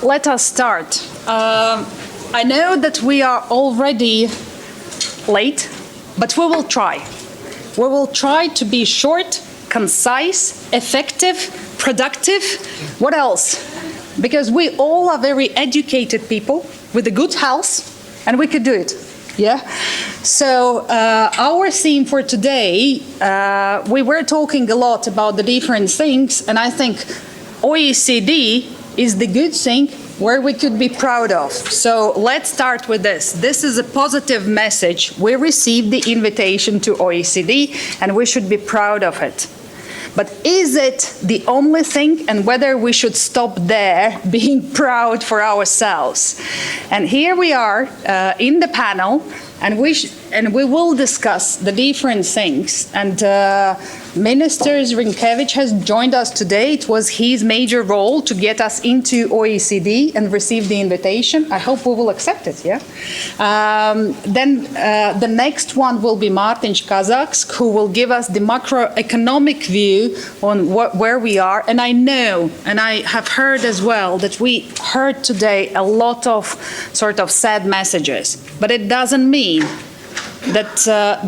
let us start. I know that we are already late, but we will try. We will try to be short, concise, effective, productive. What else? Because we all are very educated people with a good health, and we could do it. Yeah. So our theme for today, we were talking a lot about the different things, and I think OECD is the good thing where we could be proud of. So let's start with this. This is a positive message. We received the invitation to OECD, and we should be proud of it. But is it the only thing, and whether we should stop there being proud for ourselves? And here we are in the panel, and we will discuss the different things. And Minister Zrinkevich has joined us today. It was his major role to get us into OECD and receive the invitation. I hope we will accept it, yeah? Then the next one will be Martin Kazaks, who will give us the macroeconomic view on where we are. And I know, and I have heard as well, that we heard today a lot of sort of sad messages. But it doesn't mean that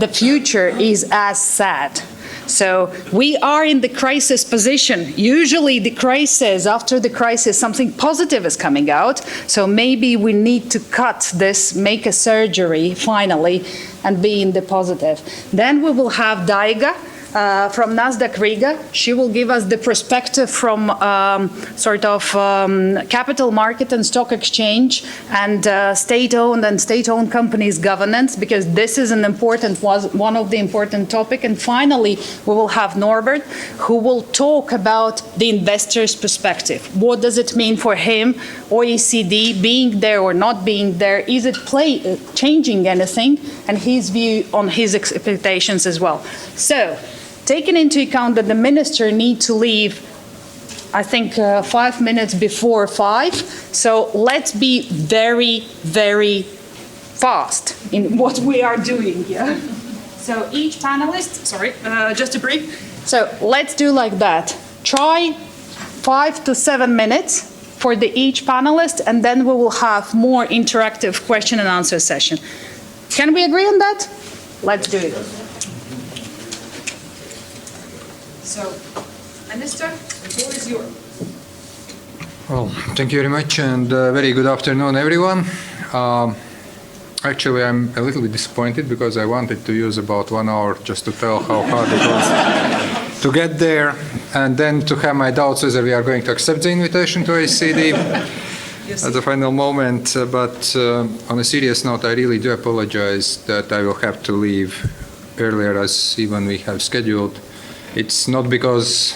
the future is as sad. So we are in the crisis position. Usually the crisis, after the crisis, something positive is coming out. So maybe we need to cut this, make a surgery finally, and be in the positive. Then we will have Daiga from Nasdaq Riga. She will give us the perspective from capital market and stock exchange and state-owned and state-owned companies governance, because this is an important one of the important topic. And finally, we will have Norbert, who will talk about the investor's perspective. What does it mean for him, OECD, being there or not being there? Is it changing anything? And his view on his expectations as well. So, taking into account that the minister needs to leave, I think 5 minutes before 5, so let's be very, very fast in what we are doing here. So each panelist, just a brief. So let's do like that. Try 5 to 7 minutes for each panelist, and then we will have more interactive question and answer session. Can we agree on that? Let's do it. So, Minister, the floor is yours. Well, thank you very much, and very good afternoon, everyone. Actually, I'm a little bit disappointed because I wanted to use about 1 hour just to tell how hard it was to get there, and then to have my doubts whether we are going to accept the invitation to OECD at the final moment. But on a serious note, I really do apologize that I will have to leave earlier as even we have scheduled. It's not because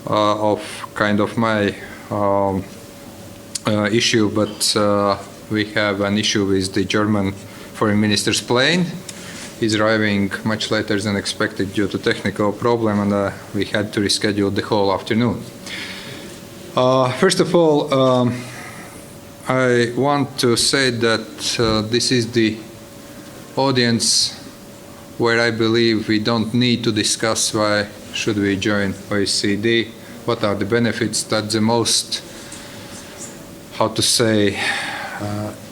of kind of my issue, but we have an issue with the German foreign minister's plane. He's arriving much later than expected due to technical problem, and we had to reschedule the whole afternoon. First of all, I want to say that this is the audience where I believe we don't need to discuss why should we join OECD, what are the benefits. That's the most, how to say,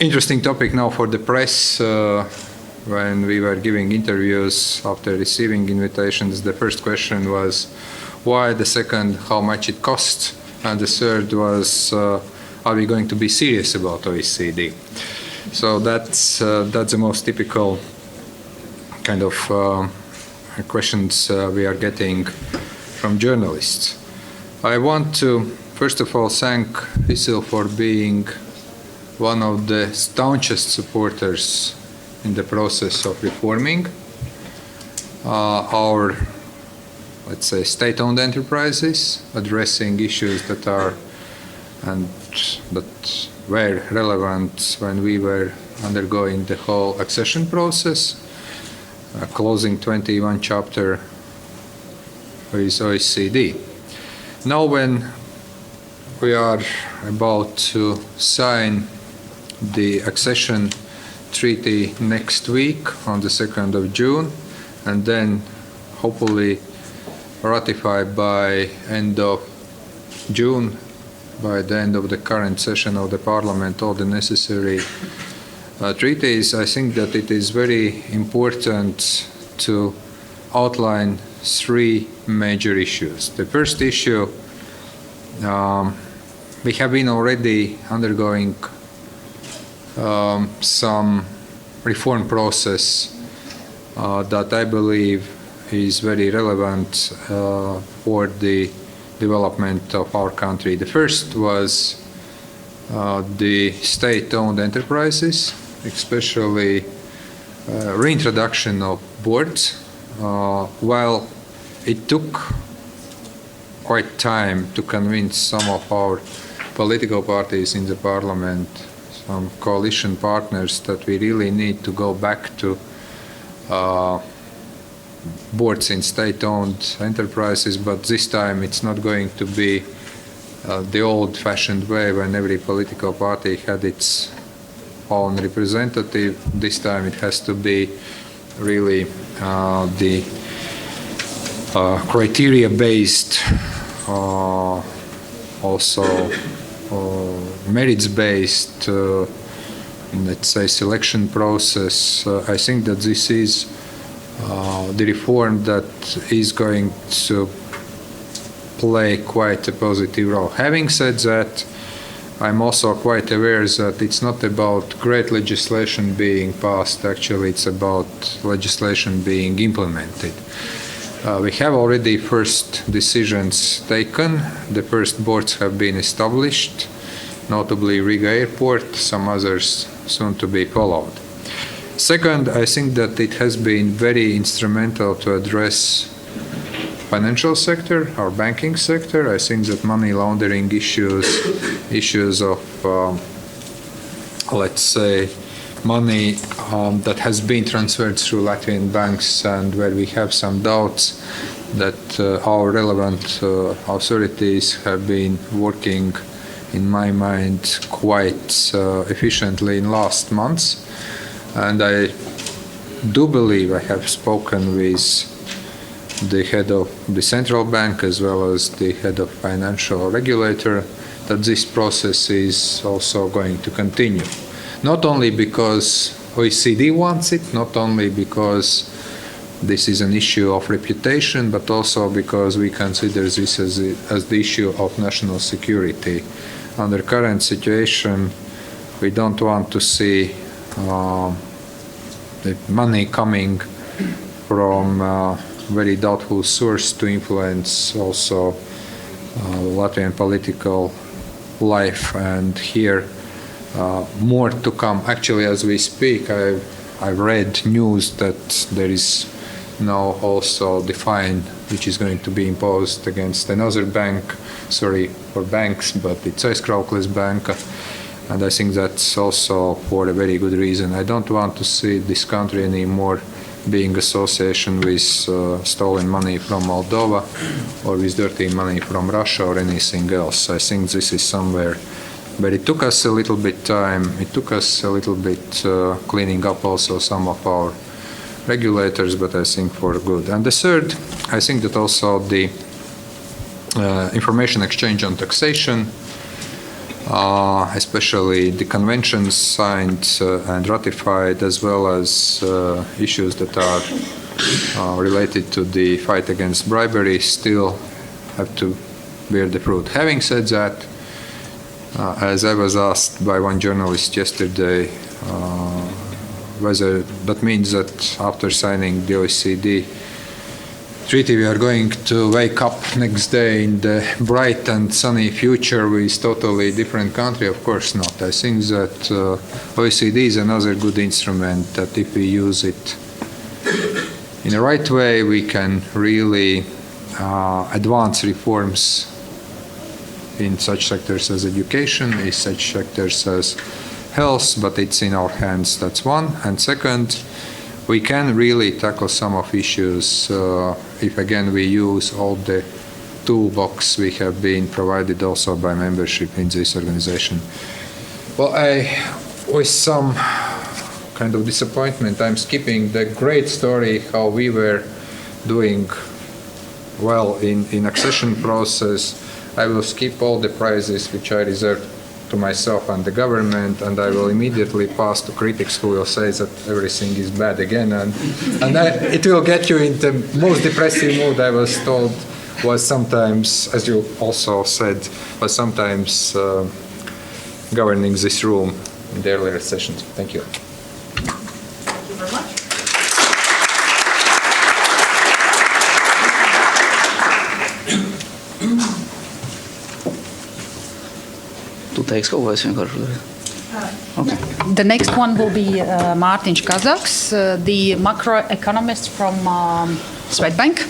interesting topic now for the press. When we were giving interviews after receiving invitations, the first question was why, the second, how much it costs, and the third was, are we going to be serious about OECD? So that's the most typical kind of questions we are getting from journalists. I want to, first of all, thank FICIL for being one of the staunchest supporters in the process of reforming our, let's say, state-owned enterprises, addressing issues that are and that were relevant when we were undergoing the whole accession process. Closing 21 chapter with OECD. Now when we are about to sign the accession treaty next week on the 2nd of June, and then hopefully ratified by end of June by the end of the current session of the Parliament all the necessary treaties, I think that it is very important to outline three major issues. The first issue, we have been already undergoing some reform process that I believe is very relevant for the development of our country. The first was the state-owned enterprises, especially reintroduction of boards. While it took quite time to convince some of our political parties in the parliament, some coalition partners, that we really need to go back to boards in state-owned enterprises, but this time it's not going to be the old-fashioned way when every political party had its own representative. This time it has to be really the criteria-based, also merits-based, let's say, selection process. I think that this is the reform that is going to play quite a positive role. Having said that, I'm also quite aware that it's not about great legislation being passed. Actually, it's about legislation being implemented. We have already first decisions taken. The first boards have been established, notably Riga Airport, some others soon to be followed. Second, I think that it has been very instrumental to address financial sector, our banking sector. I think that money laundering issues of, let's say, money that has been transferred through Latvian banks and where we have some doubts that our relevant authorities have been working, in my mind, quite efficiently in last months. And I do believe I have spoken with the head of the central bank as well as the head of financial regulator that this process is also going to continue. Not only because OECD wants it, not only because this is an issue of reputation, but also because we consider this as the issue of national security. Under current situation, we don't want to see the money coming from very doubtful source to influence also Latvian political life. And here, more to come. Actually, as we speak, I've read news that there is now also the fine which is going to be imposed against another bank, sorry for banks, but it's Aizkrauklis Bank. And I think that's also for a very good reason. I don't want to see this country anymore being association with stolen money from Moldova or with dirty money from Russia or anything else. I think this is somewhere, but it took us a little bit time. It took us a little bit cleaning up also some of our regulators, but I think for good. And the third, I think that also the information exchange on taxation, especially the conventions signed and ratified, as well as issues that are related to the fight against bribery, still have to bear the fruit. Having said that, as I was asked by one journalist yesterday, whether that means that after signing the OECD treaty we are going to wake up next day in the bright and sunny future with totally different country. Of course not. I think that OECD is another good instrument that if we use it in the right way, we can really advance reforms in such sectors as education, in such sectors as health, but it's in our hands. That's one. And second, we can really tackle some of issues if again we use all the toolbox we have been provided also by membership in this organization. Well, with some kind of disappointment, I'm skipping the great story how we were doing well in accession process I will skip all the prizes which I reserved to myself and the government, and I will immediately pass to critics who will say that everything is bad again, and it will get you in the most depressive mood. I was told was sometimes, as you also said, was sometimes governing this room in the earlier sessions. Thank you. Thank you very much. Tu teiksi kaut ko es vienkārši darīju? Okay. The next one will be Mārtiņš Kazaks, the macroeconomist from Swedbank.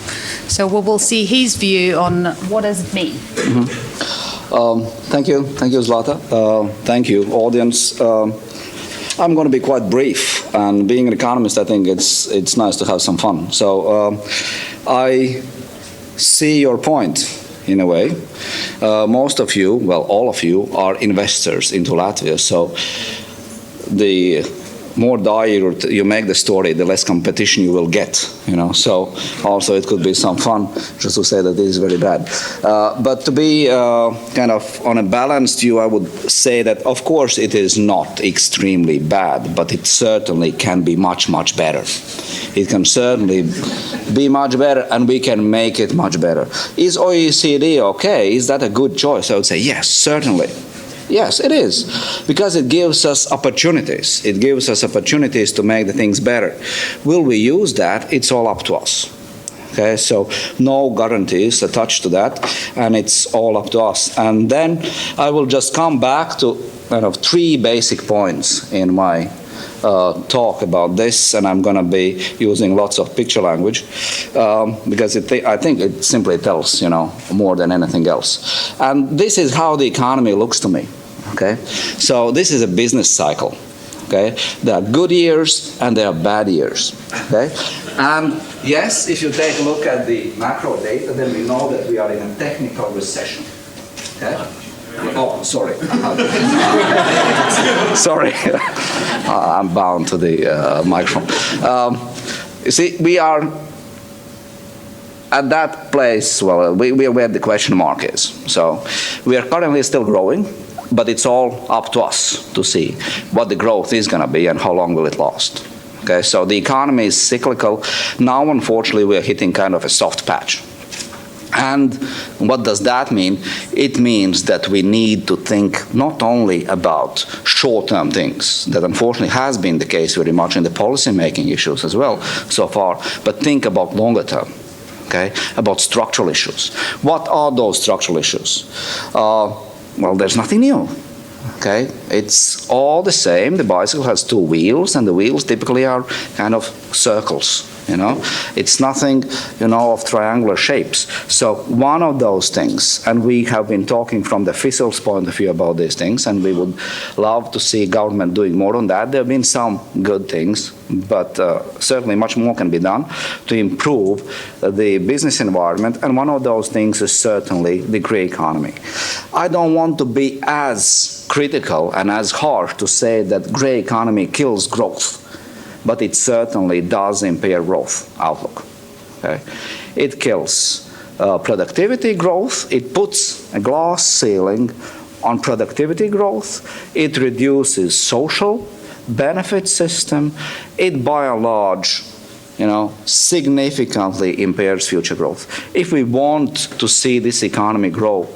So we will see his view on what does it mean. Thank you, Zlata. Thank you, audience. I'm going to be quite brief, and being an economist, I think it's nice to have some fun. So I see your point. In a way, most of you, well, all of you, are investors into Latvia. So the more dire you make the story, the less competition you will get. You know, so also it could be some fun just to say that this is very bad. But to be kind of on a balanced view, I would say that of course it is not extremely bad, but it certainly can be much, much better. It can certainly be much better, and we can make it much better. Is OECD okay? Is that a good choice? I would say yes, certainly. Yes, it is, because it gives us opportunities. It gives us opportunities to make the things better. Will we use that? It's all up to us. Okay, so no guarantees attached to that, and it's all up to us. And then I will just come back to kind of 3 basic points in my talk about this, and I'm going to be using lots of picture language because I think it simply tells, you know, more than anything else. And this is how the economy looks to me. Okay, so this is a business cycle. Okay, there are good years and there are bad years. Okay, and yes, if you take a look at the macro data, then we know that we are in a technical recession. Okay. Oh, sorry. Sorry. I'm bound to the microphone. You see, we are at that place, well, we are where the question mark is. So we are currently still growing, but it's all up to us to see what the growth is going to be and how long will it last. Okay, so the economy is cyclical. Now, unfortunately, we are hitting kind of a soft patch. And what does that mean? It means that we need to think not only about short-term things, that unfortunately has been the case very much in the policy-making issues as well so far, but think about longer term, okay, about structural issues. What are those structural issues? Well, there's nothing new. Okay, it's all the same. The bicycle has 2 wheels, and the wheels typically are kind of circles. You know, it's nothing, you know, of triangular shapes. So one of those things, and we have been talking from the FICIL's point of view about these things, and we would love to see government doing more on that. There have been some good things, but certainly much more can be done to improve the business environment, and one of those things is certainly the grey economy. I don't want to be as critical and as harsh to say that grey economy kills growth, but it certainly does impair growth outlook. Okay? It kills productivity growth. It puts a glass ceiling on productivity growth. It reduces social benefit system. It, by and large, you know, significantly impairs future growth. If we want to see this economy grow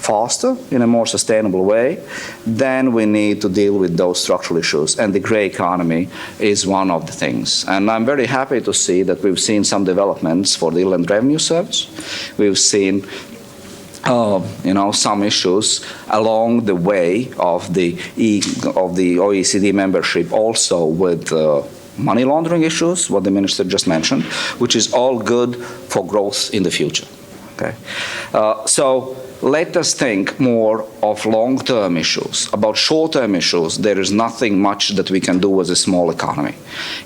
faster, in a more sustainable way, then we need to deal with those structural issues, and the grey economy is one of the things. And I'm very happy to see that we've seen some developments for the Inland Revenue Service. We've seen you know, some issues along the way of the OECD membership, also with money laundering issues, what the minister just mentioned, which is all good for growth in the future. Okay, so let us think more of long-term issues. About short-term issues, there is nothing much that we can do as a small economy.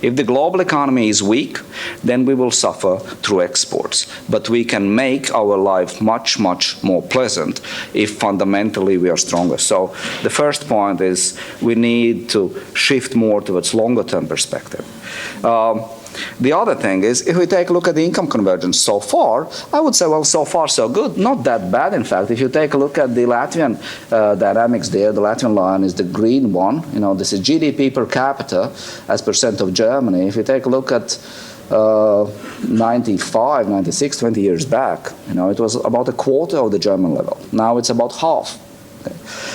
If the global economy is weak, then we will suffer through exports. But we can make our life much, much more pleasant if fundamentally we are stronger. So the first point is we need to shift more towards longer-term perspective. The other thing is, if we take a look at the income convergence so far, I would say, well, so far so good. Not that bad, in fact. If you take a look at the Latvian dynamics there, the Latvian line is the green one. You know, this is GDP per capita as percent of Germany. If you take a look at 95, 96, 20 years back, you know, it was about a quarter of the German level. Now it's about half. Okay.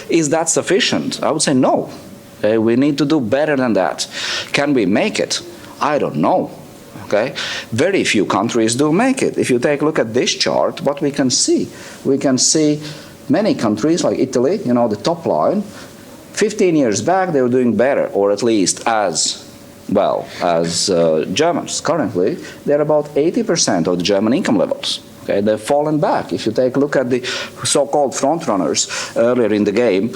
Is that sufficient? I would say no. Okay. We need to do better than that. Can we make it? I don't know. Okay? Very few countries do make it. If you take a look at this chart, what we can see many countries like Italy, you know, the top line, 15 years back they were doing better, or at least as well as Germans. Currently, they're about 80% of the German income levels. Okay, they've fallen back. If you take a look at the so-called front-runners earlier in the game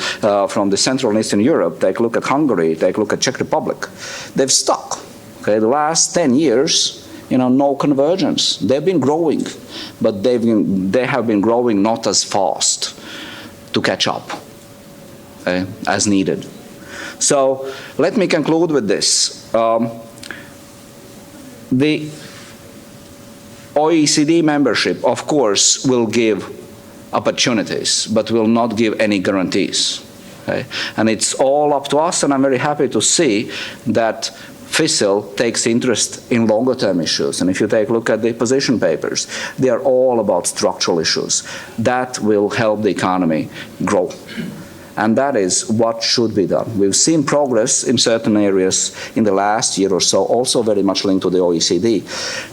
from the Central and Eastern Europe, take a look at Hungary, take a look at Czech Republic, they've stuck. Okay, the last 10 years, you know, no convergence. They've been growing, but they have been growing not as fast to catch up as needed. So let me conclude with this. The OECD membership, of course, will give opportunities, but will not give any guarantees. Okay? And it's all up to us, and I'm very happy to see that FICIL takes interest in longer-term issues. And if you take a look at the position papers, they are all about structural issues. That will help the economy grow. And that is what should be done. We've seen progress in certain areas in the last year or so, also very much linked to the OECD.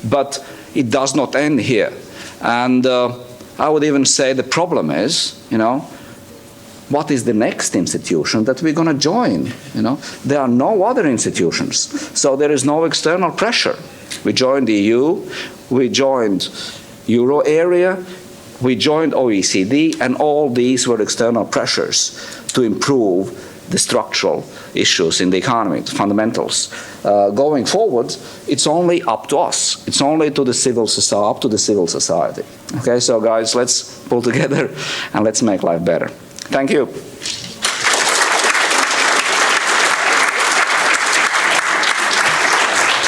But it does not end here. And I would even say the problem is, you know, what is the next institution that we're going to join? You know, there are no other institutions, so there is no external pressure. We joined the EU, we joined Euro area, we joined OECD, and all these were external pressures to improve the structural issues in the economy, the fundamentals. Going forward, it's only up to us. It's only to the civil society, up to the civil society. Okay, so guys, let's pull together and let's make life better. Thank you.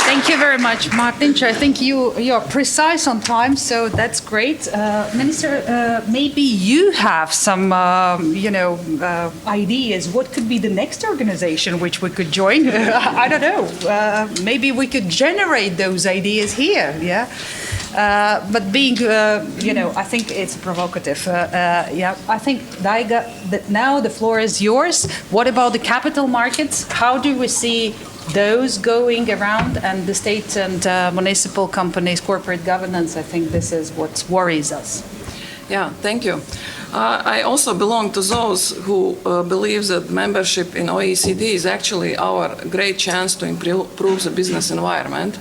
Thank you very much, Martin. I think you're precise on time, so that's great. Minister, maybe you have some, ideas. What could be the next organization which we could join? I don't know. Maybe we could generate those ideas here. Yeah. But being, I think it's provocative. I think, Daiga, that now the floor is yours. What about the capital markets? How do we see those going around, and the state and municipal companies, corporate governance? I think this is what worries us. Yeah, thank you. I also belong to those who believe that membership in OECD is actually our great chance to improve the business environment.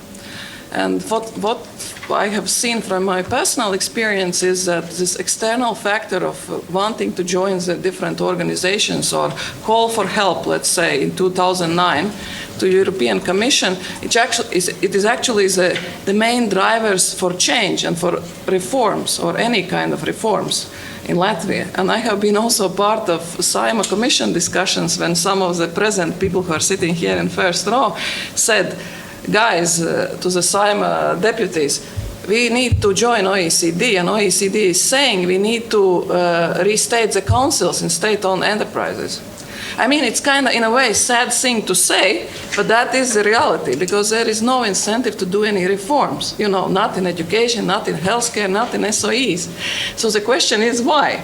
And what I have seen from my personal experience is that this external factor of wanting to join the different organizations or call for help, let's say in 2009, to European Commission, it is actually the main drivers for change and for reforms, or any kind of reforms in Latvia. And I have been also part of SAIMA Commission discussions when some of the present people who are sitting here in first row said, guys, to the SAIMA deputies, we need to join OECD, and OECD is saying we need to restate the councils in state-owned enterprises. I mean, it's kind of, in a way, sad thing to say, but that is the reality, because there is no incentive to do any reforms, not in education, not in healthcare, not in SOEs. So the question is why?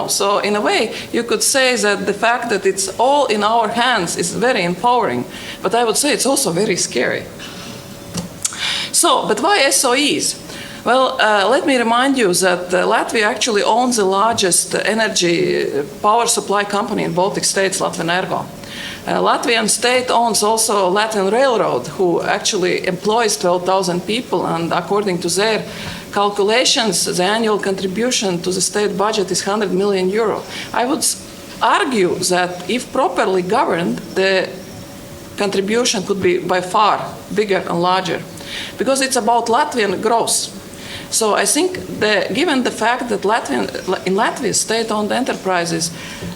So in a way, you could say that the fact that it's all in our hands is very empowering, but I would say it's also very scary. So, but why SOEs? Well, let me remind you that Latvia actually owns the largest energy power supply company in Baltic states, Latvenergo. Latvian state owns also Latvian Railroad, who actually employs 12,000 people, and according to their calculations, the annual contribution to the state budget is 100 million euro. I would argue that if properly governed, the contribution could be by far bigger and larger, because it's about Latvian growth. So I think that given the fact that in Latvia, state-owned enterprises,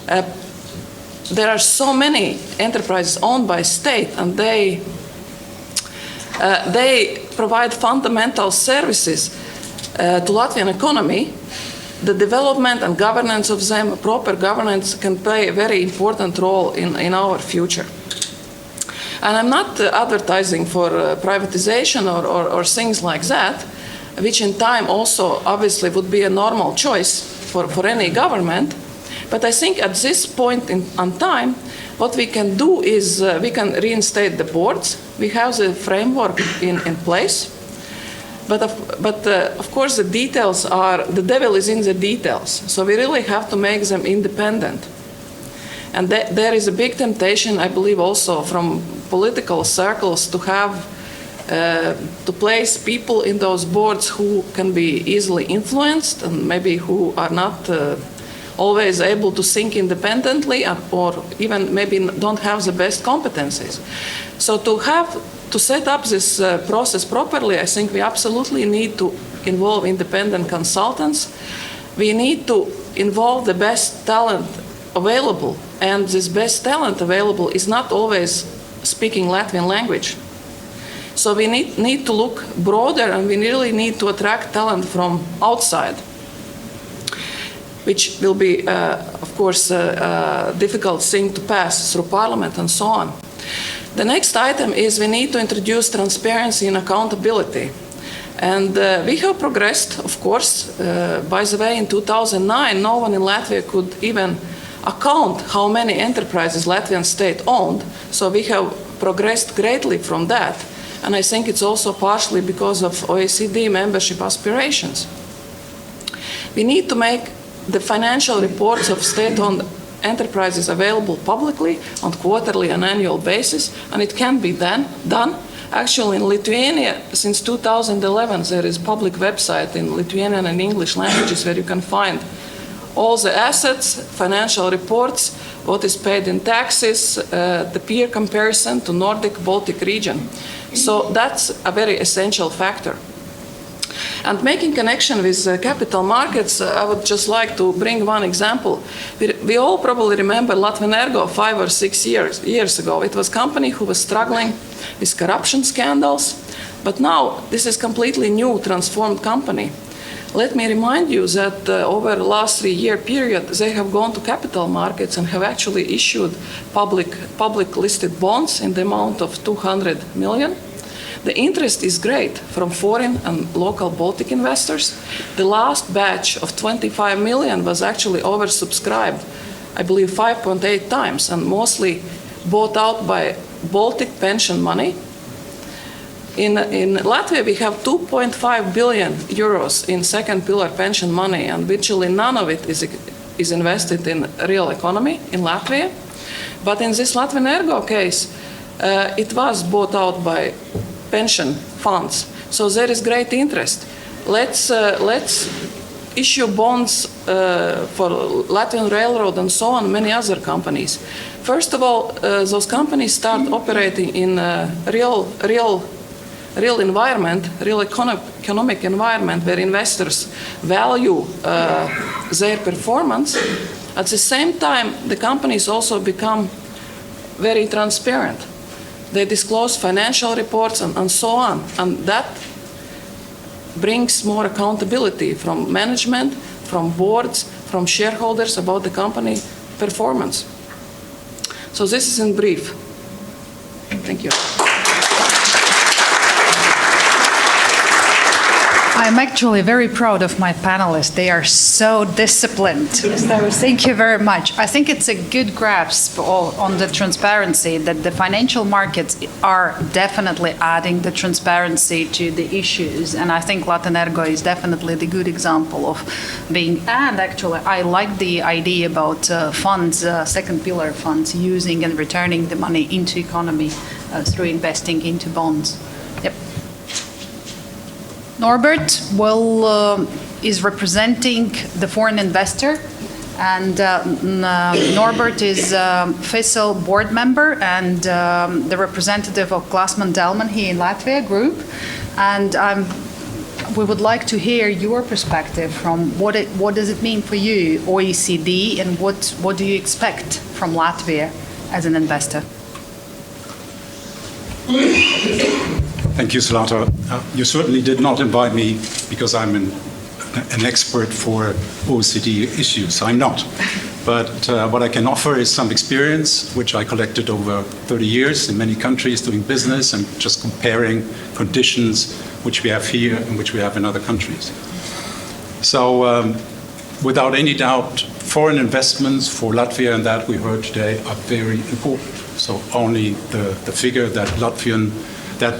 there are so many enterprises owned by state, and they They provide fundamental services to Latvian economy. The development and governance of them, proper governance, can play a very important role in our future. And I'm not advertising for privatization or things like that, which in time also obviously would be a normal choice for any government. But I think at this point in time, what we can do is we can reinstate the boards. We have the framework in place. But of course, the details are, the devil is in the details. So we really have to make them independent. And there is a big temptation, I believe, also from political circles to have, to place people in those boards who can be easily influenced and maybe who are not always able to think independently or even maybe don't have the best competencies. So to set up this process properly, I think we absolutely need to involve independent consultants. We need to involve the best talent available, and this best talent available is not always speaking Latvian language. So we need to look broader, and we really need to attract talent from outside, which will be, of course, a difficult thing to pass through Parliament and so on. The next item is we need to introduce transparency and accountability. And we have progressed, of course. By the way, in 2009, no one in Latvia could even account how many enterprises Latvian state owned. So we have progressed greatly from that. And I think it's also partially because of OECD membership aspirations. We need to make the financial reports of state-owned enterprises available publicly on quarterly and annual basis, and it can be done. Actually, in Lithuania, since 2011, there is a public website in Lithuanian and English languages where you can find all the assets, financial reports, what is paid in taxes, the peer comparison to Nordic-Baltic region. So that's a very essential factor. And making connection with capital markets, I would just like to bring one example. We all probably remember Latvenergo 5 or 6 years ago. It was a company who was struggling with corruption scandals, but now this is a completely new, transformed company. Let me remind you that over the last 3-year period, they have gone to capital markets and have actually issued public listed bonds in the amount of 200 million. The interest is great from foreign and local Baltic investors. The last batch of 25 million was actually oversubscribed, I believe 5.8 times, and mostly bought out by Baltic pension money. In Latvia, we have 2.5 billion euros in second pillar pension money, and virtually none of it is invested in real economy in Latvia. But in this Latvenergo case, it was bought out by pension funds. So there is great interest. Let's issue bonds for Latvian Railroad and so on, many other companies. First of all, those companies start operating in real environment, real economic environment where investors value their performance. At the same time, the companies also become very transparent. They disclose financial reports and so on. And that brings more accountability from management, from boards, from shareholders about the company performance. So this is in brief. Thank you. I'm actually very proud of my panelists. They are so disciplined. So thank you very much. I think it's a good grasp on the transparency that the financial markets are definitely adding the transparency to the issues. And I think Latvenergo is definitely the good example of being, and actually I like the idea about funds, second pillar funds, using and returning the money into economy through investing into bonds. Yep. Norbert is representing the foreign investor, and Norbert is FICIL board member and the representative of Glassman Delman here in Latvia group. And we would like to hear your perspective from what does it mean for you, OECD, and what do you expect from Latvia as an investor? Thank you, Zlata. You certainly did not invite me because I'm an expert for OECD issues. I'm not. But what I can offer is some experience, which I collected over 30 years in many countries doing business and just comparing conditions which we have here and which we have in other countries. So without any doubt, foreign investments for Latvia and that we heard today are very important. So only the figure that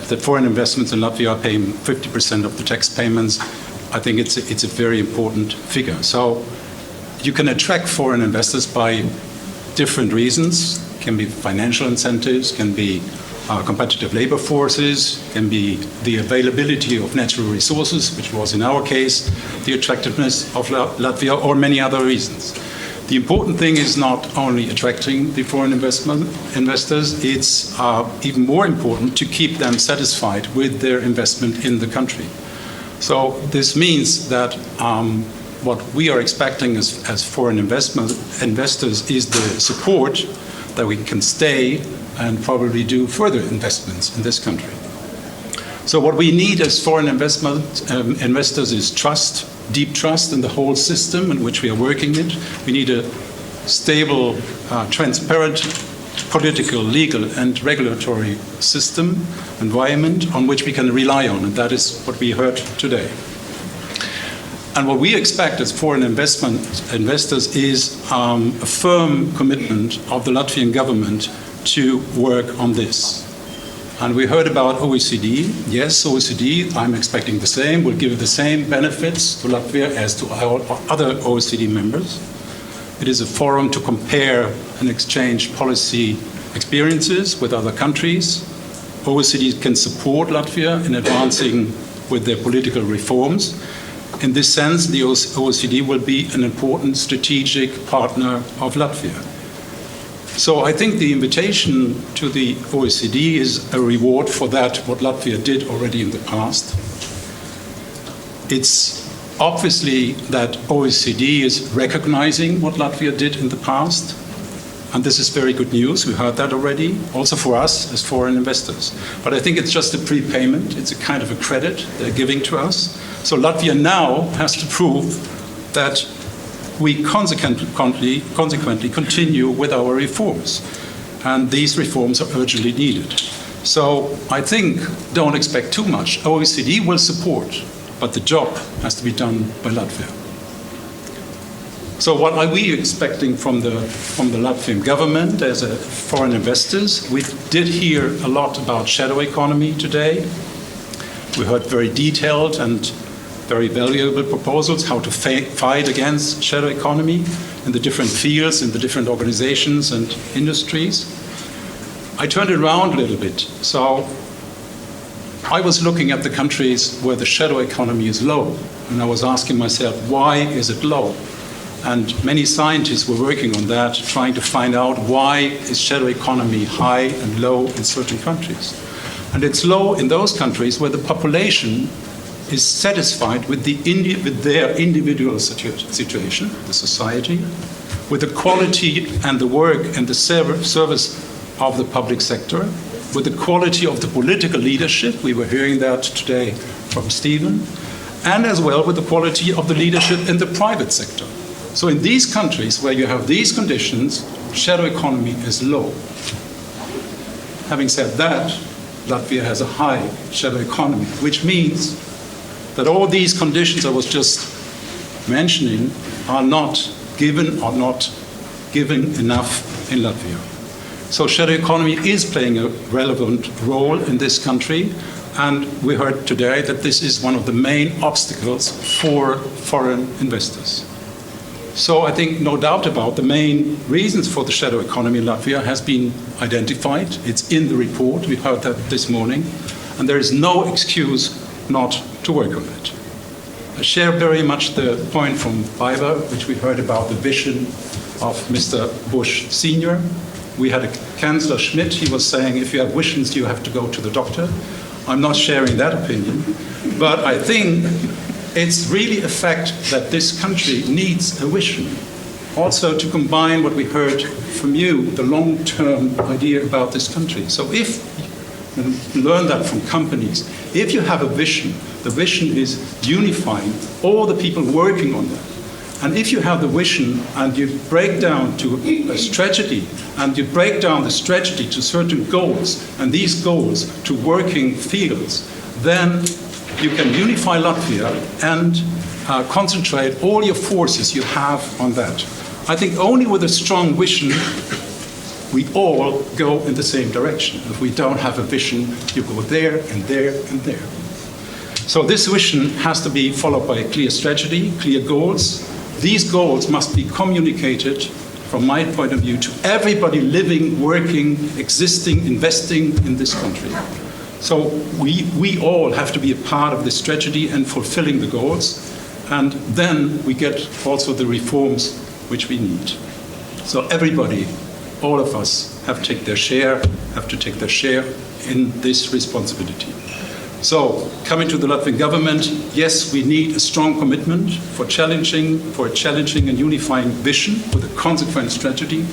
the foreign investments in Latvia are paying 50% of the tax payments, I think it's a very important figure. So you can attract foreign investors by different reasons. Can be financial incentives, can be competitive labor forces, can be the availability of natural resources, which was in our case the attractiveness of Latvia, or many other reasons. The important thing is not only attracting the foreign investors, it's even more important to keep them satisfied with their investment in the country. So this means that what we are expecting as foreign investors is the support that we can stay and probably do further investments in this country. So what we need as foreign investors is trust, deep trust in the whole system in which we are working in. We need a stable, transparent political, legal, and regulatory system, environment on which we can rely on, and that is what we heard today. And what we expect as foreign investors is a firm commitment of the Latvian government to work on this. And we heard about OECD. Yes, OECD, I'm expecting the same, will give the same benefits to Latvia as to our other OECD members. It is a forum to compare and exchange policy experiences with other countries. OECD can support Latvia in advancing with their political reforms. In this sense, the OECD will be an important strategic partner of Latvia. So I think the invitation to the OECD is a reward for that, what Latvia did already in the past. It's obviously that OECD is recognizing what Latvia did in the past, and this is very good news. We heard that already, also for us as foreign investors. But I think it's just a prepayment. It's a kind of a credit they're giving to us. So Latvia now has to prove that we consequently continue with our reforms. And these reforms are urgently needed. So I think don't expect too much. OECD will support, but the job has to be done by Latvia. So what are we expecting from the Latvian government as foreign investors? We did hear a lot about shadow economy today. We heard very detailed and very valuable proposals how to fight against shadow economy in the different fields, in the different organizations and industries. I turned it around a little bit. So I was looking at the countries where the shadow economy is low, and I was asking myself, why is it low? And many scientists were working on that, trying to find out why is shadow economy high and low in certain countries. And it's low in those countries where the population is satisfied with their individual situation, the society, with the quality and the work and the service of the public sector, with the quality of the political leadership, we were hearing that today from Stephen, and as well with the quality of the leadership in the private sector. So in these countries where you have these conditions, shadow economy is low. Having said that, Latvia has a high shadow economy, which means that all these conditions I was just mentioning are not given enough in Latvia. So shadow economy is playing a relevant role in this country, and we heard today that this is one of the main obstacles for foreign investors. So I think no doubt about the main reasons for the shadow economy in Latvia has been identified. It's in the report, we heard that this morning, and there is no excuse not to work on it. I share very much the point from Biber, which we heard about the vision of Mr. Bush Sr. We had a Chancellor Schmidt, he was saying, if you have visions, you have to go to the doctor. I'm not sharing that opinion, but I think it's really a fact that this country needs a vision. Also to combine what we heard from you, the long-term idea about this country. So if and learn that from companies. If you have a vision, the vision is unifying all the people working on that. And if you have the vision and you break down to a strategy, and you break down the strategy to certain goals, and these goals to working fields, then you can unify Latvia and concentrate all your forces you have on that. I think only with a strong vision, we all go in the same direction. If we don't have a vision, you go there and there and there. So this vision has to be followed by a clear strategy, clear goals. These goals must be communicated, from my point of view, to everybody living, working, existing, investing in this country. So we all have to be a part of this strategy and fulfilling the goals, and then we get also the reforms which we need. So everybody, all of us, have to take their share in this responsibility. So, coming to the Latvian government, yes, we need a strong commitment for a challenging and unifying vision with a consequent strategy,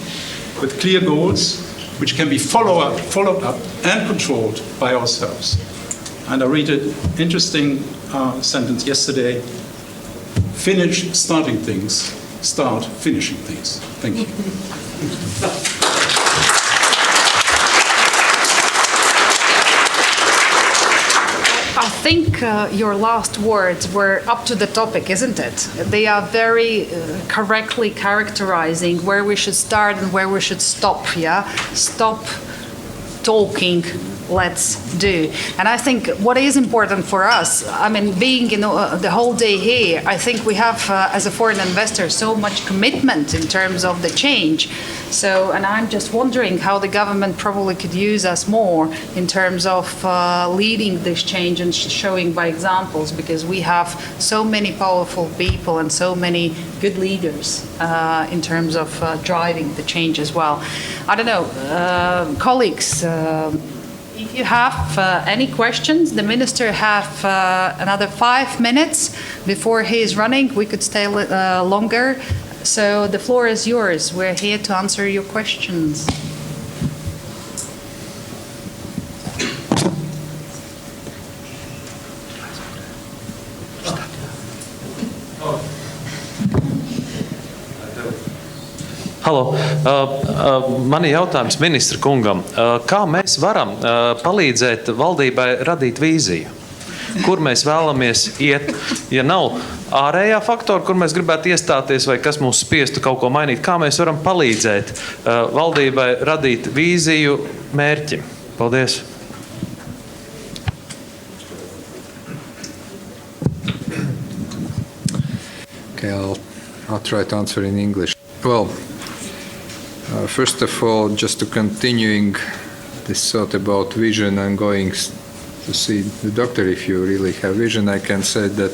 with clear goals, which can be followed up and controlled by ourselves. And I read an interesting sentence yesterday: finish starting things, start finishing things. Thank you. I think your last words were up to the topic, isn't it? They are very correctly characterizing where we should start and where we should stop, yeah? Stop talking, let's do. And I think what is important for us, I mean, being the whole day here, I think we have, as a foreign investor, so much commitment in terms of the change. So, and I'm just wondering how the government probably could use us more in terms of leading this change and showing by examples, because we have so many powerful people and so many good leaders in terms of driving the change as well. I don't know, colleagues, if you have any questions, the minister have another 5 minutes before he is running. We could stay longer. So the floor is yours. We're here to answer your questions. Halo, man ir jautājums ministra kungam. Kā mēs varam palīdzēt valdībai radīt vīziju? Kur mēs vēlamies iet, ja nav ārējā faktora, kur mēs gribētu iestāties vai kas mūs spiestu kaut ko mainīt? Kā mēs varam palīdzēt valdībai radīt vīziju mērķim? Paldies! Okay, I'll try to answer in English. Well, first of all, just to continuing this thought about vision and going to see the doctor if you really have vision, I can say that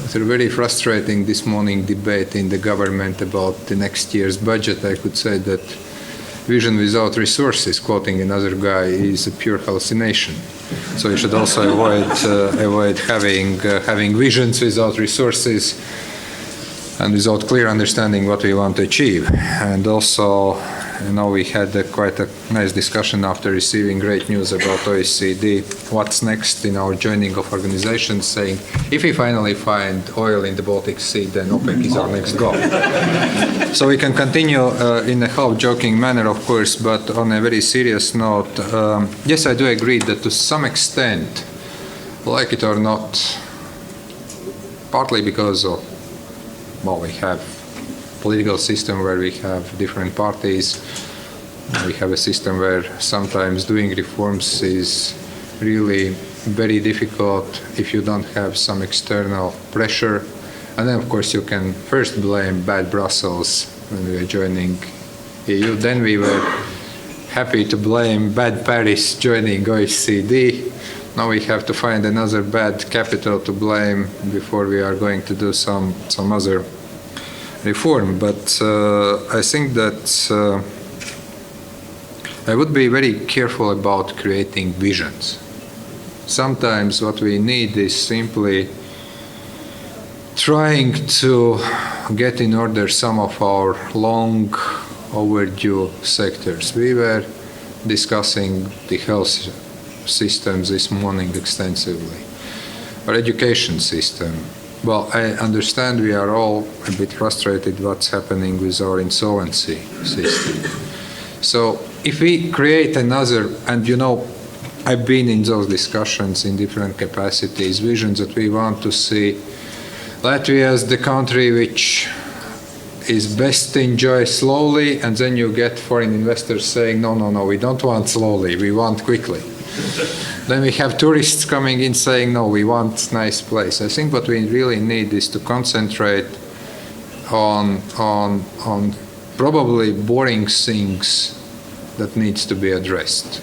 after a very frustrating this morning debate in the government about the next year's budget, I could say that vision without resources, quoting another guy, is a pure hallucination. So you should also avoid having visions without resources and without clear understanding what we want to achieve. And also, we had quite a nice discussion after receiving great news about OECD. What's next in our joining of organizations, saying if we finally find oil in the Baltic Sea, then OPEC is our next goal. So we can continue in a half-joking manner, of course, but on a very serious note, yes, I do agree that to some extent, like it or not, partly because of we have political system where we have different parties. We have a system where sometimes doing reforms is really very difficult if you don't have some external pressure. And then, of course, you can first blame bad Brussels when we were joining EU. Then we were happy to blame bad Paris joining OECD. Now we have to find another bad capital to blame before we are going to do some other reform. But I think that I would be very careful about creating visions. Sometimes what we need is simply trying to get in order some of our long overdue sectors. We were discussing the health systems this morning extensively. Our education system. Well, I understand we are all a bit frustrated what's happening with our insolvency system. So if we create another, and you know, I've been in those discussions in different capacities, visions that we want to see Latvia as the country which is best to enjoy slowly, and then you get foreign investors saying, no, no, no, we don't want slowly, we want quickly. Then we have tourists coming in saying, no, we want nice place. I think what we really need is to concentrate on probably boring things that needs to be addressed.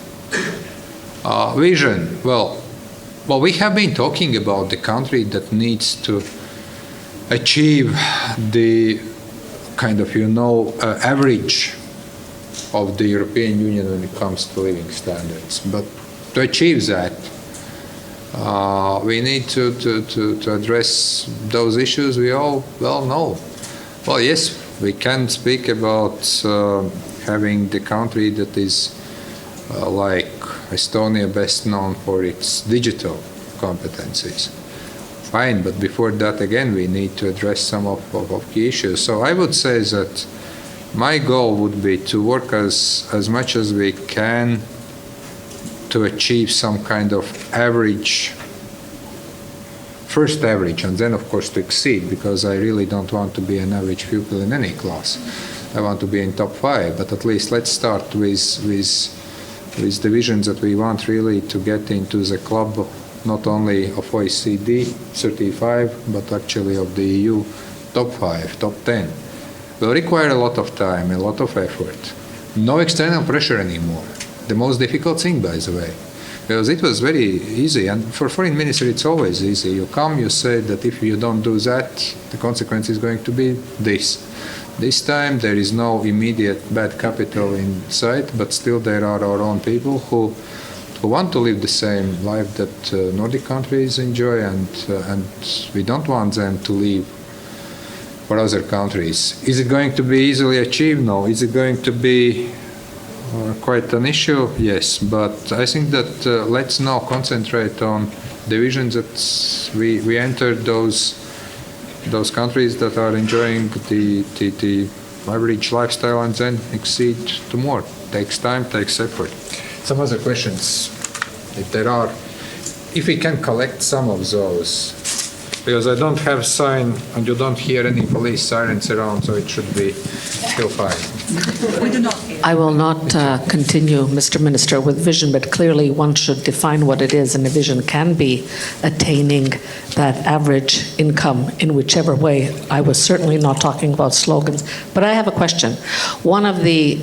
Vision, well, we have been talking about the country that needs to achieve the kind of, average of the European Union when it comes to living standards. But to achieve that, we need to address those issues we all well know. Well, yes, we can speak about having the country that is like Estonia, best known for its digital competencies. Fine, but before that, again, we need to address some of key issues. So I would say that my goal would be to work as much as we can to achieve some kind of average, first average, and then of course to exceed, because I really don't want to be an average pupil in any class. I want to be in top 5, but at least let's start with the visions that we want really to get into the club, not only of OECD 35, but actually of the EU top 5, top 10. Will require a lot of time, a lot of effort. No external pressure anymore. The most difficult thing, by the way, because it was very easy, and for foreign minister it's always easy. You come, you say that if you don't do that, the consequence is going to be this. This time there is no immediate bad capital in sight, but still there are our own people who want to live the same life that Nordic countries enjoy, and we don't want them to leave for other countries. Is it going to be easily achieved? No. Is it going to be quite an issue? Yes. But I think that let's now concentrate on the visions that we enter those countries that are enjoying the average lifestyle and then exceed to more. Takes time, takes effort. Some other questions, if there are, if we can collect some of those, because I don't have sign and you don't hear any police sirens around, so it should be still fine. I will not continue, Mr. Minister, with vision, but clearly one should define what it is, and a vision can be attaining that average income in whichever way. I was certainly not talking about slogans, but I have a question. One of the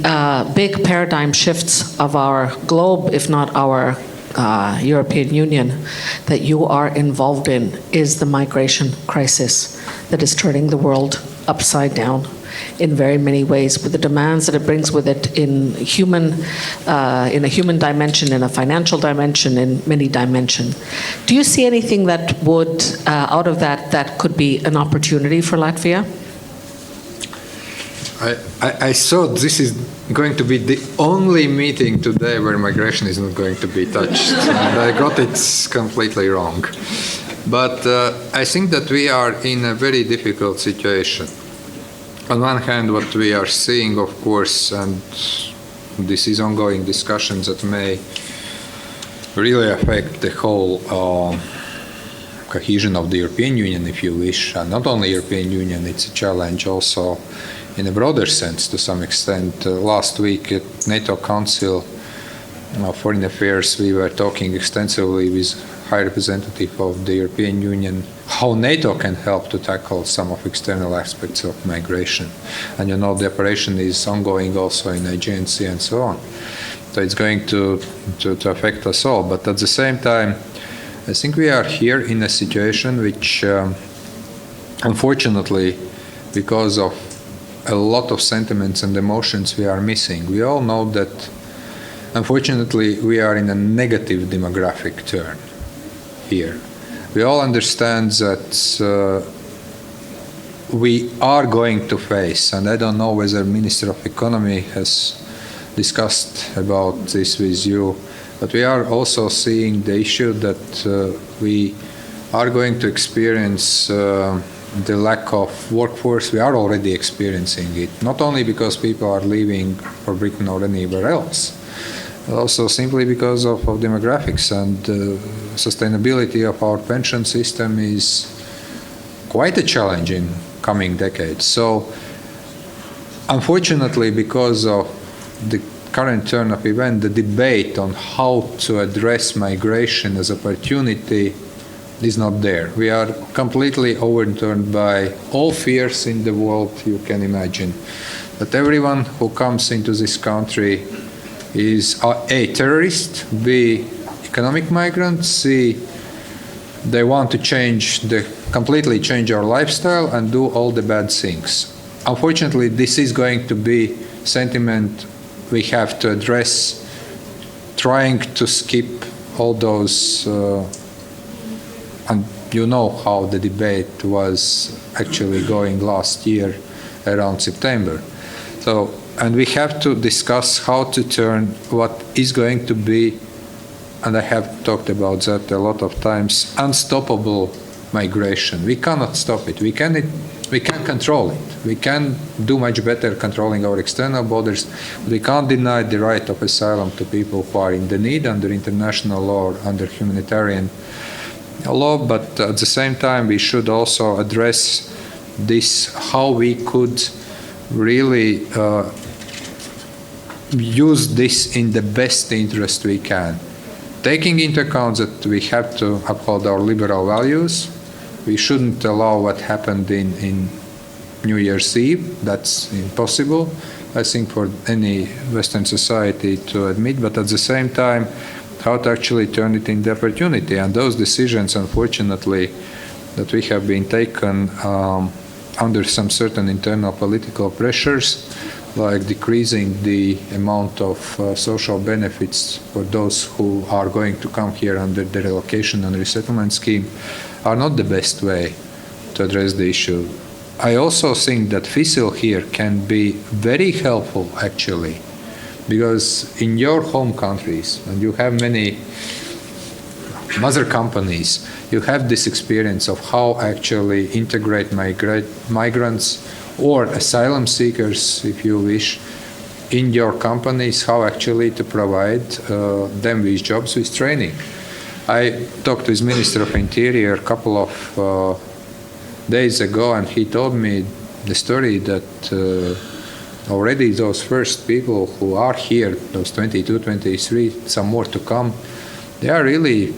big paradigm shifts of our globe, if not our European Union, that you are involved in is the migration crisis that is turning the world upside down in very many ways, with the demands that it brings with it in a human dimension, in a financial dimension, in many dimensions. Do you see anything that would, out of that could be an opportunity for Latvia? I thought this is going to be the only meeting today where migration is not going to be touched. And I got it completely wrong. But I think that we are in a very difficult situation. On one hand, what we are seeing, of course, and this is ongoing discussions that may really affect the whole cohesion of the European Union, if you wish. And not only European Union, it's a challenge also in a broader sense to some extent. Last week at NATO Council of Foreign Affairs, we were talking extensively with High Representative of the European Union how NATO can help to tackle some of external aspects of migration. And you know, the operation is ongoing also in Aegean Sea and so on. So it's going to affect us all. But at the same time, I think we are here in a situation which, unfortunately, because of a lot of sentiments and emotions we are missing. We all know that, unfortunately, we are in a negative demographic turn here. We all understand that we are going to face, and I don't know whether Minister of Economy has discussed about this with you, But we are also seeing the issue that we are going to experience the lack of workforce. We are already experiencing it, not only because people are leaving for Britain or anywhere else, but also simply because of demographics, and sustainability of our pension system is quite a challenge in coming decades. So unfortunately, because of the current turn of events, the debate on how to address migration as opportunity is not there. We are completely overturned by all fears in the world you can imagine. That everyone who comes into this country is A, terrorist, B, economic migrant, C, they want to completely change our lifestyle and do all the bad things. Unfortunately, this is going to be sentiment we have to address, trying to skip all those and you know how the debate was actually going last year around September. So, and we have to discuss how to turn what is going to be, and I have talked about that a lot of times, unstoppable migration. We cannot stop it. We can control it. We can do much better controlling our external borders. We can't deny the right of asylum to people who are in the need under international law or under humanitarian law, but at the same time we should also address this, how we could really use this in the best interest we can. Taking into account that we have to uphold our liberal values, we shouldn't allow what happened in New Year's Eve. That's impossible, I think, for any Western society to admit, but at the same time how to actually turn it into opportunity. And those decisions, unfortunately, that we have been taken under some certain internal political pressures, like decreasing the amount of social benefits for those who are going to come here under the relocation and resettlement scheme, are not the best way to address the issue. I also think that FICIL here can be very helpful, actually, because in your home countries, and you have many mother companies, you have this experience of how actually integrate migrants or asylum seekers, if you wish, in your companies, how actually to provide them with jobs, with training. I talked with Minister of Interior a couple of days ago, and he told me the story that already those first people who are here, those 22, 23, some more to come, they are really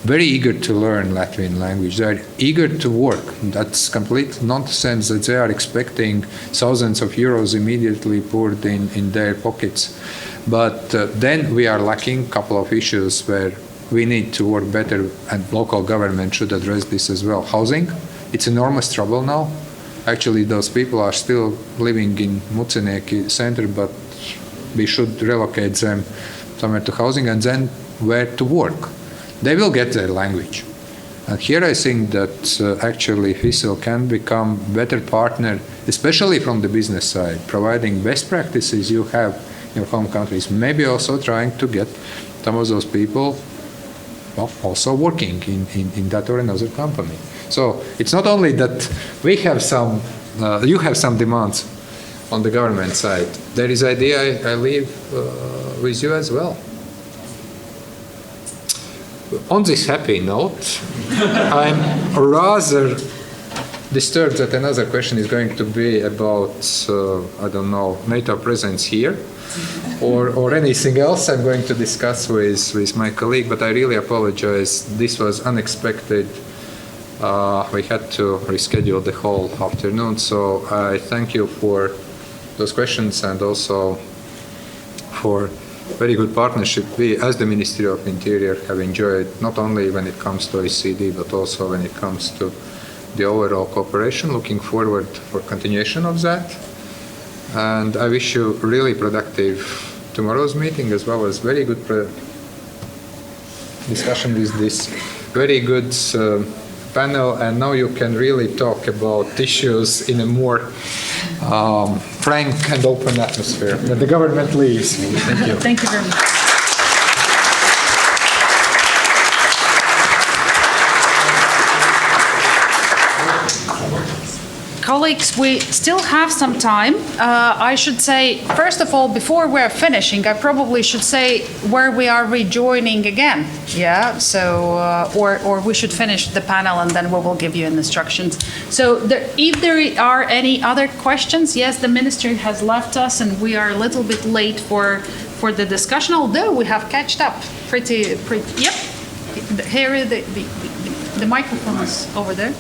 very eager to learn Latvian language. They are eager to work. That's complete nonsense that they are expecting thousands of euros immediately poured in their pockets. But then we are lacking a couple of issues where we need to work better, and local government should address this as well. Housing, it's enormous trouble now. Actually, those people are still living in Mucineki center, but we should relocate them somewhere to housing, and then where to work. They will get their language. And here I think that actually FICIL can become a better partner, especially from the business side, providing best practices you have in your home countries, maybe also trying to get some of those people also working in that or another company. So it's not only that we have some, you have some demands on the government side. There is idea I leave with you as well. On this happy note, I'm rather disturbed that another question is going to be about, I don't know, NATO presence here or anything else I'm going to discuss with my colleague, but I really apologize. This was unexpected. We had to reschedule the whole afternoon, so I thank you for those questions and also for very good partnership. We, as the Ministry of Interior, have enjoyed not only when it comes to OECD, but also when it comes to the overall cooperation. Looking forward for continuation of that. And I wish you really productive tomorrow's meeting, as well as very good discussion with this very good panel. And now you can really talk about issues in a more frank and open atmosphere when the government leaves. Thank you. Thank you very much. colleagues, we still have some time. I should say, first of all, before we're finishing, I probably should say where we are rejoining again. Yeah, so, or we should finish the panel and then we will give you instructions. So if there are any other questions, yes, the minister has left us and we are a little bit late for the discussion, although we have catched up pretty, yep. Here is the microphone is over there.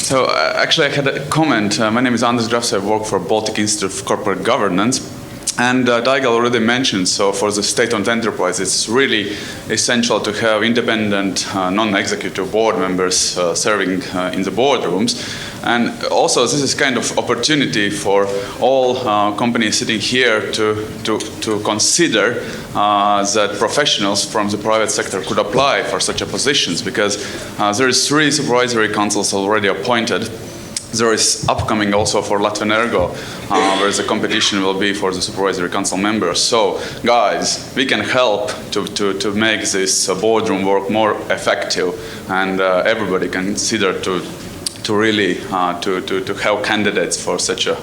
So actually I had a comment. My name is Anders Grafs. I work for Baltic Institute of Corporate Governance. And Daigal already mentioned, so for the state-owned enterprise, it's really essential to have independent non-executive board members serving in the boardrooms. And also this is kind of opportunity for all companies sitting here to consider that professionals from the private sector could apply for such a positions, because there is 3 supervisory councils already appointed. There is upcoming also for Latvian Ergo, where the competition will be for the supervisory council members. So, guys, we can help to make this boardroom work more effective, and everybody can consider to really to have candidates for such a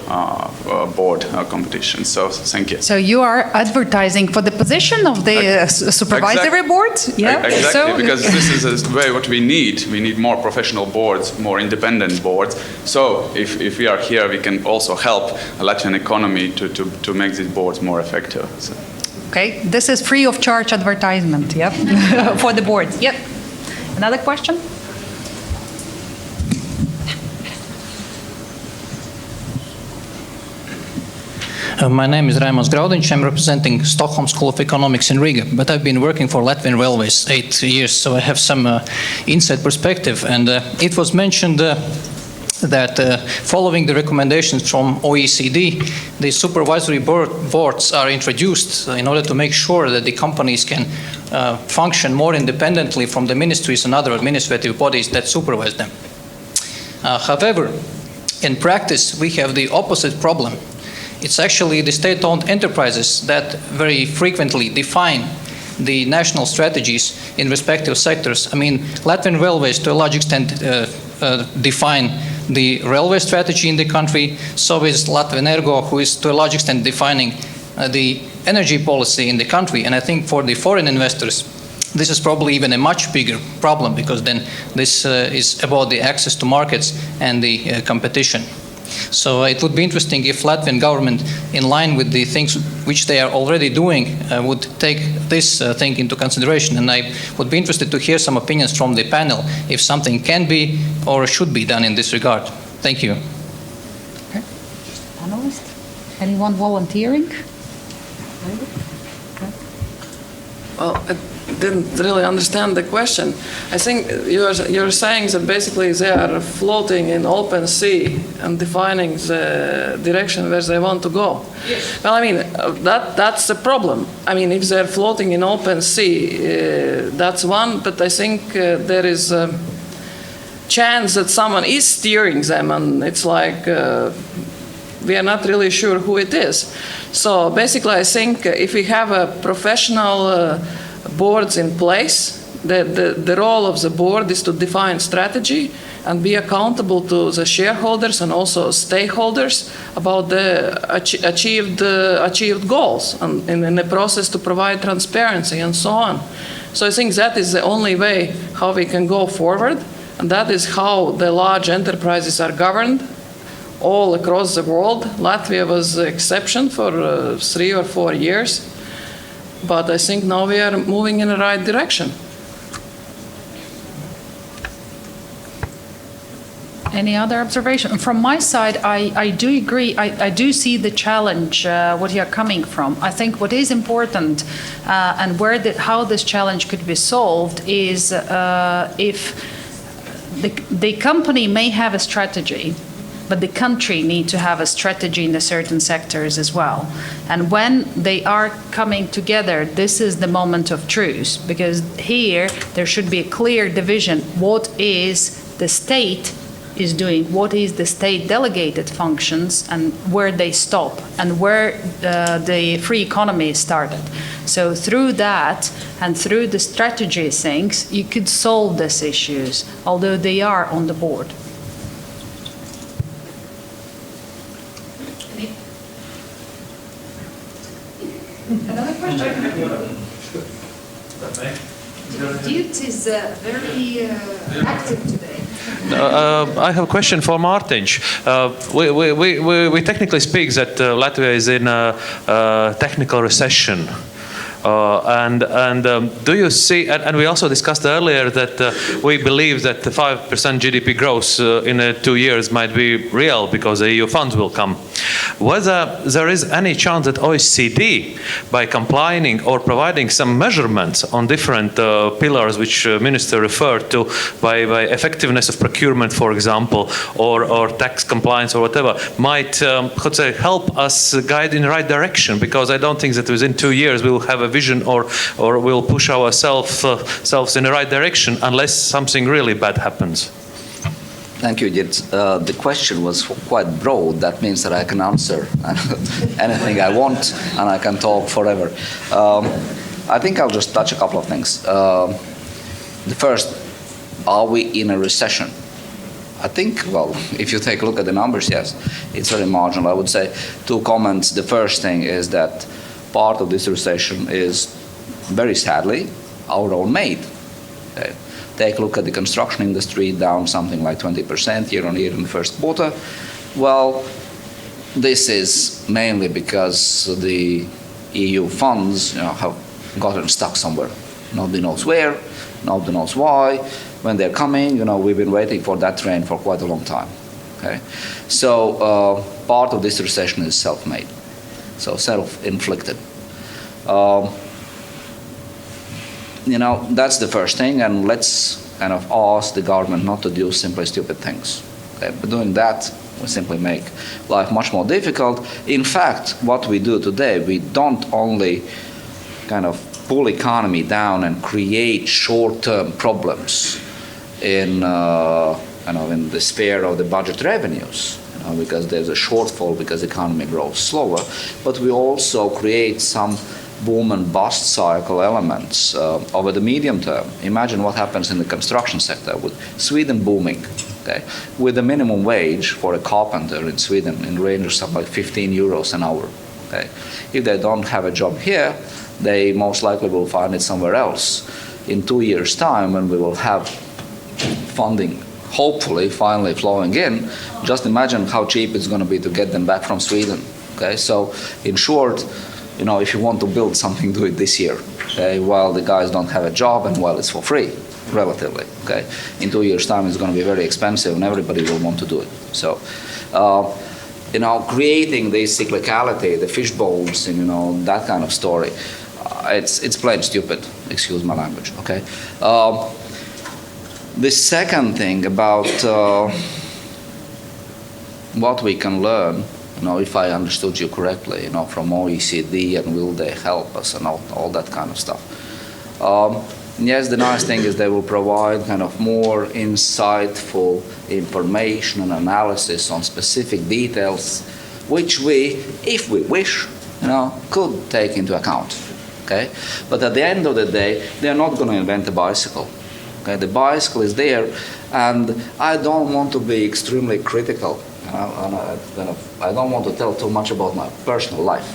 board competition. So thank you. So you are advertising for the position of the supervisory board? Yeah. Exactly, so, because this is what we need. We need more professional boards, more independent boards. So if we are here, we can also help the Latvian economy to make these boards more effective. So. Okay, this is free of charge advertisement, yep, for the board. Yep. Another question? My name is Raimons Graudiņš. I'm representing Stockholm School of Economics in Riga, but I've been working for Latvian Railways 8 years, so I have some inside perspective. And it was mentioned that following the recommendations from OECD, the supervisory boards are introduced in order to make sure that the companies can function more independently from the ministries and other administrative bodies that supervise them. However, in practice, we have the opposite problem. It's actually the state-owned enterprises that very frequently define the national strategies in respective sectors. I mean, Latvian Railways, to a large extent, define the railway strategy in the country. So is Latvian Ergo, who is to a large extent defining the energy policy in the country. And I think for the foreign investors, this is probably even a much bigger problem, because then this is about the access to markets and the competition. So it would be interesting if Latvian government, in line with the things which they are already doing, would take this thing into consideration. And I would be interested to hear some opinions from the panel if something can be or should be done in this regard. Thank you. Okay. Panelist? Anyone volunteering? Well, I didn't really understand the question. I think you're saying that basically they are floating in open sea and defining the direction where they want to go. Yes. Well, I mean, that's the problem. I mean, if they're floating in open sea, that's one, but I think there is a chance that someone is steering them, and it's like we are not really sure who it is. So basically, I think if we have a professional boards in place, the role of the board is to define strategy and be accountable to the shareholders and also stakeholders about the achieved goals, and in the process to provide transparency and so on. So I think that is the only way how we can go forward, and that is how the large enterprises are governed all across the world. Latvia was the exception for 3 or 4 years. But I think now we are moving in the right direction. Any other observation? From my side, I do agree. I do see the challenge, what you're coming from. I think what is important and how this challenge could be solved is if the company may have a strategy, but the country need to have a strategy in the certain sectors as well. And when they are coming together, this is the moment of truth, because here there should be a clear division. What is the state is doing, what is the state delegated functions, and where they stop, and where the free economy started. So through that and through the strategy things, you could solve these issues, although they are on the board. Another question? Dude is very active today. I have a question for Mārtiņš. We technically speak that Latvia is in a technical recession. Do you see, and we also discussed earlier that we believe that the 5% GDP growth in 2 years might be real because the EU funds will come. Whether there is any chance that OECD, by complying or providing some measurements on different pillars which Minister referred to, by effectiveness of procurement, for example, or tax compliance or whatever, might help us guide in the right direction? Because I don't think that within 2 years we will have a vision or we'll push ourselves in the right direction unless something really bad happens. Thank you, Jit. The question was quite broad. That means that I can answer anything I want and I can talk forever. I think I'll just touch a couple of things. The first, are we in a recession? I think, well, if you take a look at the numbers, yes, it's very marginal. I would say 2 comments. The first thing is that part of this recession is, very sadly, our own made. Okay. Take a look at the construction industry, down something like 20% year on year in the first quarter. Well, this is mainly because the EU funds have gotten stuck somewhere. Nobody knows where, nobody knows why. When they're coming, we've been waiting for that train for quite a long time. Okay? So part of this recession is self-made, so self-inflicted. That's the first thing, and let's kind of ask the government not to do simply stupid things. Okay? By doing that, we simply make life much more difficult. In fact, what we do today, we don't only kind of pull economy down and create short-term problems in the sphere of the budget revenues, because there's a shortfall because the economy grows slower, but we also create some boom and bust cycle elements over the medium term. Imagine what happens in the construction sector with Sweden booming, okay, with the minimum wage for a carpenter in Sweden in the range of something like 15 euros an hour. Okay. If they don't have a job here, they most likely will find it somewhere else. In 2 years' time, when we will have funding hopefully finally flowing in, just imagine how cheap it's going to be to get them back from Sweden. Okay. So in short, if you want to build something, do it this year, okay, while the guys don't have a job and while it's for free, relatively, okay. In 2 years' time, it's going to be very expensive and everybody will want to do it. So, creating this cyclicality, the fish bowls, and, that kind of story, it's plain stupid, excuse my language, okay. The second thing about what we can learn, if I understood you correctly, from OECD, and will they help us and all that kind of stuff. Yes, the nice thing is they will provide kind of more insightful information and analysis on specific details, which we, if we wish, could take into account. Okay? But at the end of the day, they're not going to invent a bicycle. Okay? The bicycle is there, and I don't want to be extremely critical. I don't want to tell too much about my personal life,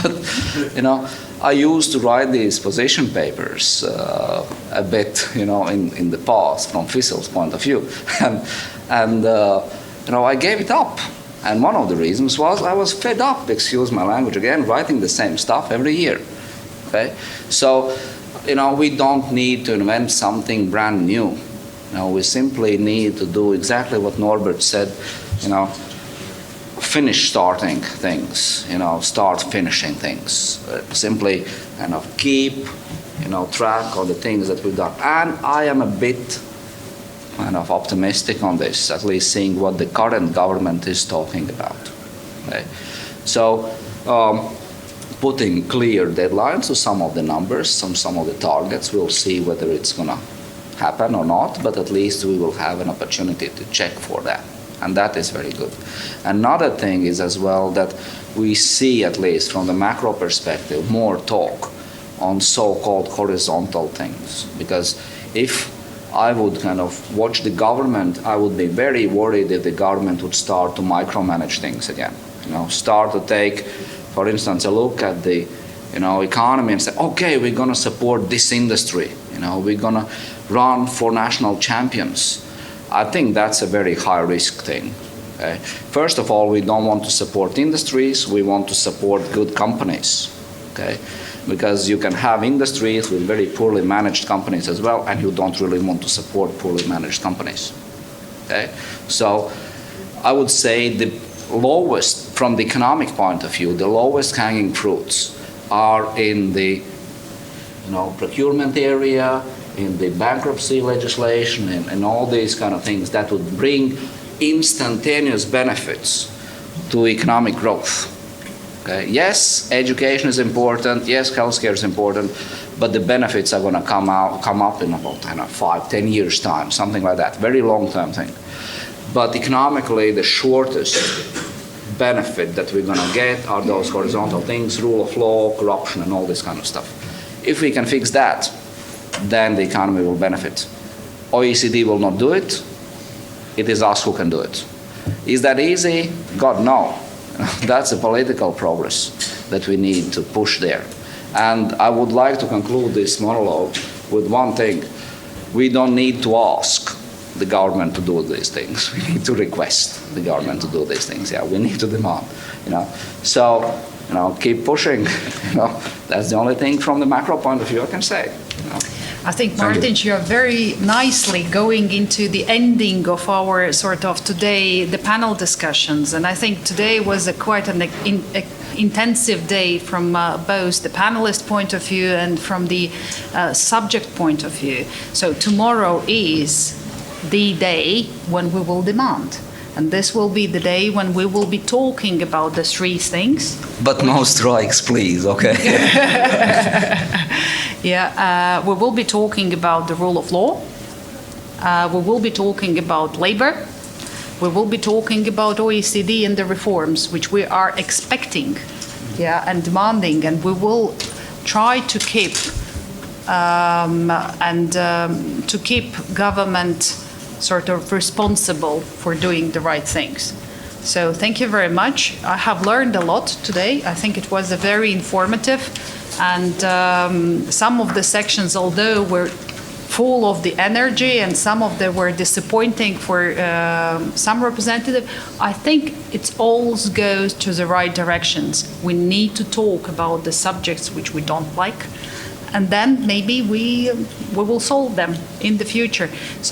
but I used to write these position papers a bit, in the past from FICIL's point of view, and I gave it up. And one of the reasons was I was fed up, excuse my language again, writing the same stuff every year. Okay, so we don't need to invent something brand new. We simply need to do exactly what Norbert said. Finish starting things, start finishing things. Simply kind of keep, track of the things that we've done. And I am a bit kind of optimistic on this, at least seeing what the current government is talking about. Okay? So putting clear deadlines to some of the numbers, some of the targets, we'll see whether it's going to happen or not, but at least we will have an opportunity to check for that. And that is very good. Another thing is as well that we see, at least from the macro perspective, more talk on so-called horizontal things. Because if I would kind of watch the government, I would be very worried if the government would start to micromanage things again. Start to take, for instance, a look at the economy and say, okay, we're going to support this industry, we're going to run for national champions. I think that's a very high risk thing. Okay? First of all, we don't want to support industries, we want to support good companies. Okay? Because you can have industries with very poorly managed companies as well, and you don't really want to support poorly managed companies. Okay? So I would say the lowest, from the economic point of view, the lowest hanging fruits are in the procurement area, in the bankruptcy legislation, and all these kind of things that would bring instantaneous benefits to economic growth. Okay? Yes, education is important, yes, healthcare is important, but the benefits are going to come up in about 5-10 years' time, something like that, very long-term thing. But economically, the shortest benefit that we're going to get are those horizontal things, rule of law, corruption, and all this kind of stuff. If we can fix that, then the economy will benefit. OECD will not do it. It is us who can do it. Is that easy? God, no. That's a political progress that we need to push there. And I would like to conclude this monologue with one thing. We don't need to ask the government to do these things. We need to request the government to do these things. Yeah, we need to demand. So, keep pushing. That's the only thing from the macro point of view I can say. I think, Martin, you're very nicely going into the ending of our sort of today, the panel discussions. And I think today was quite an intensive day from both the panelist point of view and from the subject point of view. So tomorrow is the day when we will demand. And this will be the day when we will be talking about the three things. But no strikes, please, okay? Yeah, we will be talking about the rule of law. We will be talking about labor. We will be talking about OECD and the reforms, which we are expecting, and demanding. And we will try to keep to keep government sort of responsible for doing the right things. So thank you very much. I have learned a lot today. I think it was a very informative, and some of the sections, although were full of the energy and some of them were disappointing for some representative, I think it all goes to the right directions. We need to talk about the subjects which we don't like, and then maybe we will solve them in the future. So